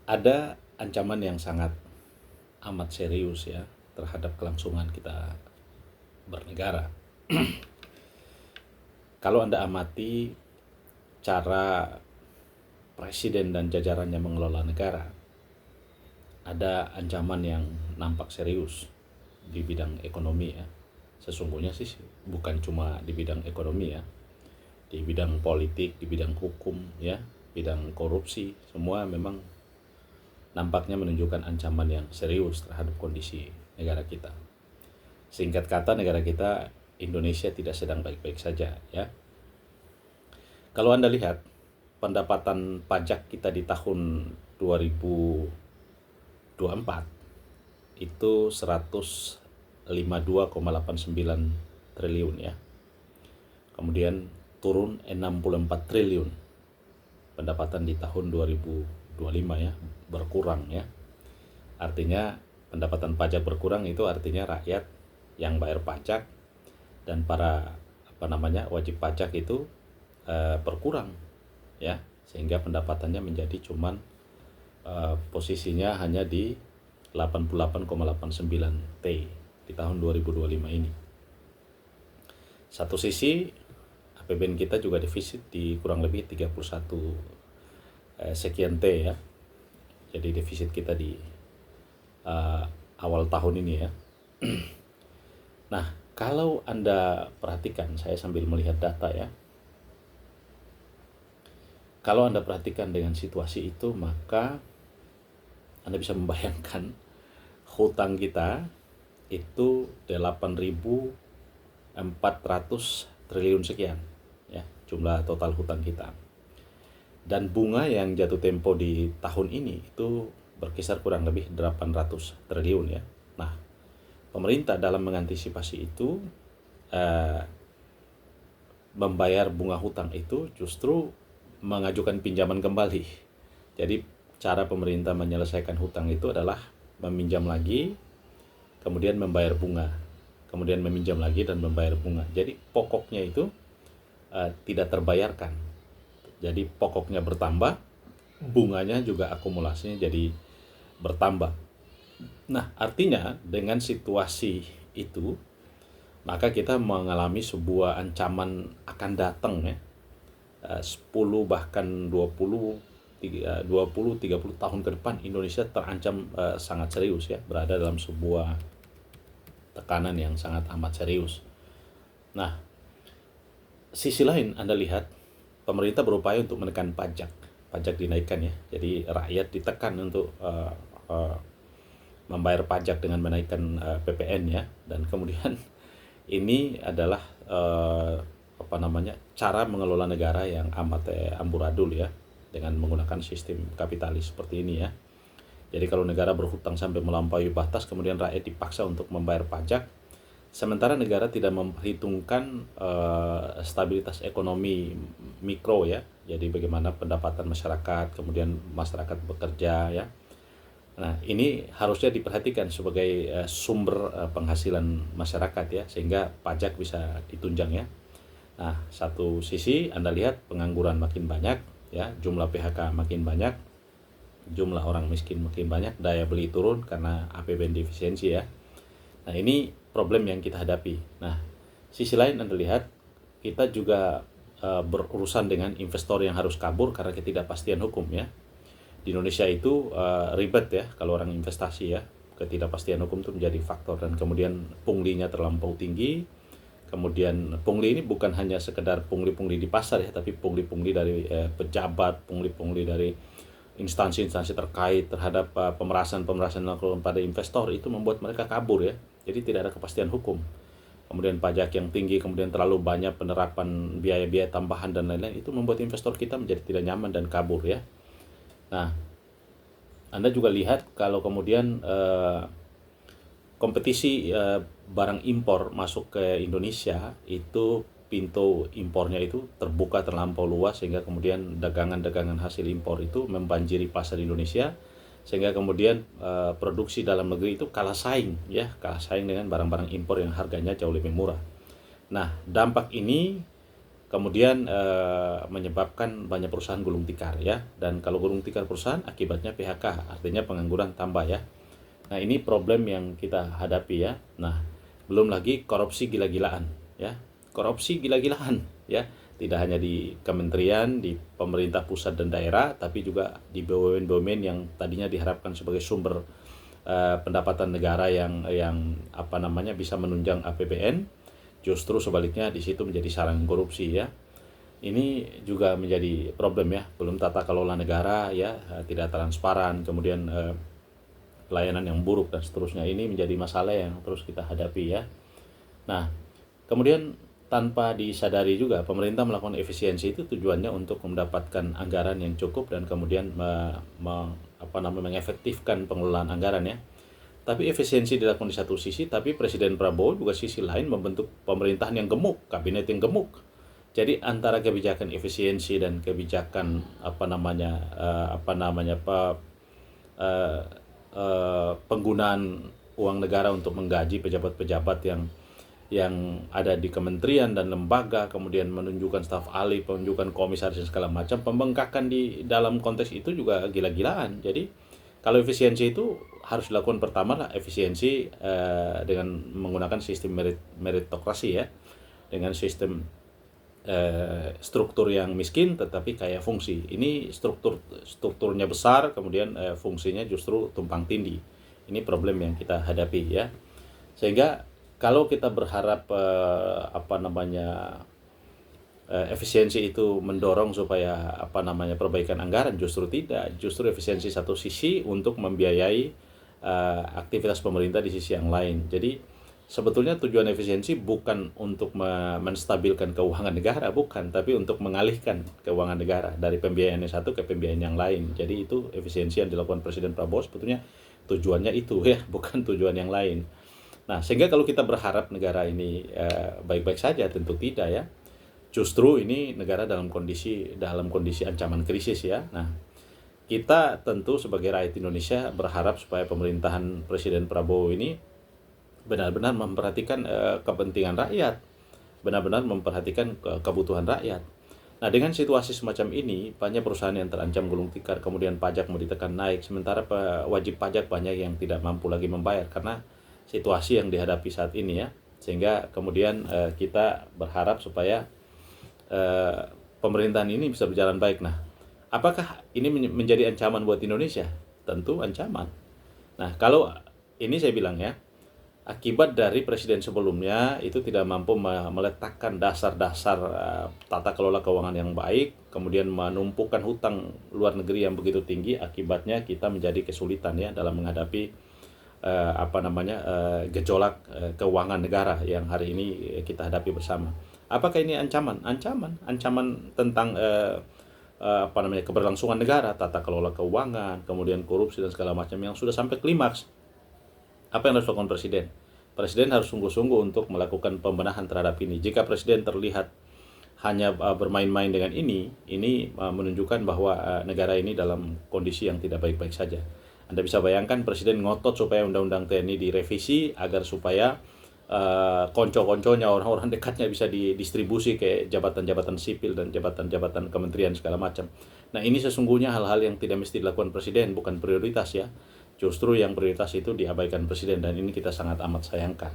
Ada ancaman yang sangat amat serius ya terhadap kelangsungan kita bernegara. Kalau Anda amati cara presiden dan jajarannya mengelola negara, ada ancaman yang nampak serius di bidang ekonomi ya. Sesungguhnya sih bukan cuma di bidang ekonomi ya, di bidang politik, di bidang hukum ya, bidang korupsi, semua memang nampaknya menunjukkan ancaman yang serius terhadap kondisi negara kita. Singkat kata, negara kita Indonesia tidak sedang baik-baik saja ya. Kalau Anda lihat pendapatan pajak kita di tahun 2024 itu 152,89 triliun ya. Kemudian turun 64 triliun pendapatan di tahun 2025 ya, berkurang ya. Artinya pendapatan pajak berkurang itu artinya rakyat yang bayar pajak dan para wajib pajak itu berkurang ya, sehingga pendapatannya menjadi cuman posisinya hanya di 88,89 T di tahun 2025 ini. Satu sisi APBN kita juga defisit di kurang lebih 31 sekian T ya. Jadi defisit kita di awal tahun ini ya. Nah, kalau Anda perhatikan, saya sambil melihat data ya. Kalau Anda perhatikan dengan situasi itu, maka Anda bisa membayangkan hutang kita itu 8.400 triliun sekian ya, jumlah total hutang kita. Dan bunga yang jatuh tempo di tahun ini itu berkisar kurang lebih 800 triliun ya. Nah, pemerintah dalam mengantisipasi itu membayar bunga hutang itu justru mengajukan pinjaman kembali. Jadi cara pemerintah menyelesaikan hutang itu adalah meminjam lagi, kemudian membayar bunga, kemudian meminjam lagi dan membayar bunga. Jadi pokoknya itu tidak terbayarkan. Jadi pokoknya bertambah, bunganya juga akumulasinya jadi bertambah. Nah, artinya dengan situasi itu, maka kita mengalami sebuah ancaman akan datang ya, 10 bahkan 20, 30 tahun ke depan Indonesia terancam sangat serius ya, berada dalam sebuah tekanan yang sangat amat serius. Nah, sisi lain Anda lihat pemerintah berupaya untuk menekan pajak dinaikkan ya. Jadi rakyat ditekan untuk membayar pajak dengan menaikkan PPN ya, dan kemudian ini adalah cara mengelola negara yang amat amburadul ya, dengan menggunakan sistem kapitalis seperti ini ya. Jadi kalau negara berhutang sampai melampaui batas, kemudian rakyat dipaksa untuk membayar pajak, sementara negara tidak memperhitungkan stabilitas ekonomi mikro ya. Jadi bagaimana pendapatan masyarakat, kemudian masyarakat bekerja ya. Nah, ini harusnya diperhatikan sebagai sumber penghasilan masyarakat ya, sehingga pajak bisa ditunjang ya. Nah, satu sisi Anda lihat pengangguran makin banyak ya, jumlah PHK makin banyak, jumlah orang miskin makin banyak, daya beli turun karena APBN defisiensi ya. Nah, ini problem yang kita hadapi. Nah, sisi lain Anda lihat kita juga berurusan dengan investor yang harus kabur karena ketidakpastian hukum ya. Di Indonesia itu ribet ya kalau orang investasi ya. Ketidakpastian hukum itu menjadi faktor, dan kemudian punglinya terlampau tinggi. Kemudian pungli ini bukan hanya sekedar pungli-pungli di pasar ya, tapi pungli-pungli dari pejabat, pungli-pungli dari instansi-instansi terkait terhadap pemerasan-pemerasan pada investor, itu membuat mereka kabur ya. Jadi tidak ada kepastian hukum. Kemudian pajak yang tinggi, kemudian terlalu banyak penerapan biaya-biaya tambahan dan lain-lain, itu membuat investor kita menjadi tidak nyaman dan kabur ya. Nah, Anda juga lihat kalau kemudian kompetisi barang impor masuk ke Indonesia itu, pintu impornya itu terbuka terlampau luas, sehingga kemudian dagangan-dagangan hasil impor itu membanjiri pasar Indonesia, sehingga kemudian produksi dalam negeri itu kalah saing dengan barang-barang impor yang harganya jauh lebih murah. Nah, dampak ini kemudian menyebabkan banyak perusahaan gulung tikar ya. Dan kalau gulung tikar perusahaan akibatnya PHK, artinya pengangguran tambah ya. Nah, ini problem yang kita hadapi ya. Nah, belum lagi korupsi gila-gilaan ya. Korupsi gila-gilaan ya. Tidak hanya di kementerian, di pemerintah pusat dan daerah, tapi juga di BUMN-BUMN yang tadinya diharapkan sebagai sumber pendapatan negara yang bisa menunjang APBN, justru sebaliknya di situ menjadi sarang korupsi ya. Ini juga menjadi problem ya. Belum tata kelola negara ya, tidak transparan, kemudian pelayanan yang buruk dan seterusnya. Ini menjadi masalah yang terus kita hadapi ya. Nah, kemudian tanpa disadari juga pemerintah melakukan efisiensi itu tujuannya untuk mendapatkan anggaran yang cukup dan kemudian mengefektifkan pengelolaan anggaran ya. Tapi efisiensi dilakukan di satu sisi, tapi Presiden Prabowo juga sisi lain membentuk pemerintahan yang gemuk, kabinet yang gemuk. Jadi antara kebijakan efisiensi dan kebijakan penggunaan uang negara untuk menggaji pejabat-pejabat yang ada di kementerian dan lembaga, kemudian menunjukkan staf ahli, penunjukan komisaris dan segala macam, pembengkakan di dalam konteks itu juga gila-gilaan. Jadi kalau efisiensi itu harus dilakukan pertama lah efisiensi dengan menggunakan sistem meritokrasi ya, dengan sistem struktur yang miskin tetapi kaya fungsi. Ini strukturnya besar, kemudian fungsinya justru tumpang tindih. Ini problem yang kita hadapi ya. Sehingga kalau kita berharap efisiensi itu mendorong supaya perbaikan anggaran, justru tidak. Justru efisiensi satu sisi untuk membiayai aktivitas pemerintah di sisi yang lain. Jadi sebetulnya tujuan efisiensi bukan untuk menstabilkan keuangan negara, bukan, tapi untuk mengalihkan keuangan negara dari pembiayaan yang satu ke pembiayaan yang lain. Jadi itu efisiensi yang dilakukan Presiden Prabowo sebetulnya tujuannya itu ya, bukan tujuan yang lain. Nah, sehingga kalau kita berharap negara ini baik-baik saja, tentu tidak ya. Justru ini negara dalam kondisi ancaman krisis ya. Nah, kita tentu sebagai rakyat Indonesia berharap supaya pemerintahan Presiden Prabowo ini benar-benar memperhatikan kepentingan rakyat, benar-benar memperhatikan kebutuhan rakyat. Nah, dengan situasi semacam ini, banyak perusahaan yang terancam gulung tikar, kemudian pajak mau ditekan naik, sementara wajib pajak banyak yang tidak mampu lagi membayar karena situasi yang dihadapi saat ini ya. Sehingga kemudian kita berharap supaya pemerintahan ini bisa berjalan baik. Nah, apakah ini menjadi ancaman buat Indonesia? Tentu ancaman. Nah, kalau ini saya bilang ya, akibat dari presiden sebelumnya itu tidak mampu meletakkan dasar-dasar tata kelola keuangan yang baik, kemudian menumpukan hutang luar negeri yang begitu tinggi, akibatnya kita menjadi kesulitan ya dalam menghadapi gejolak keuangan negara yang hari ini kita hadapi bersama. Apakah ini ancaman? Ancaman tentang keberlangsungan negara, tata kelola keuangan, kemudian korupsi dan segala macam yang sudah sampai klimaks. Apa yang harus dilakukan presiden? Presiden harus sungguh-sungguh untuk melakukan pembenahan terhadap ini. Jika presiden terlihat hanya bermain-main dengan ini menunjukkan bahwa negara ini dalam kondisi yang tidak baik-baik saja. Anda bisa bayangkan presiden ngotot supaya undang-undang TNI direvisi agar supaya konco-konconya, orang-orang dekatnya bisa didistribusi ke jabatan-jabatan sipil dan jabatan-jabatan kementerian segala macam. Nah, ini sesungguhnya hal-hal yang tidak mesti dilakukan presiden, bukan prioritas ya. Justru yang prioritas itu diabaikan presiden dan ini kita sangat amat sayangkan.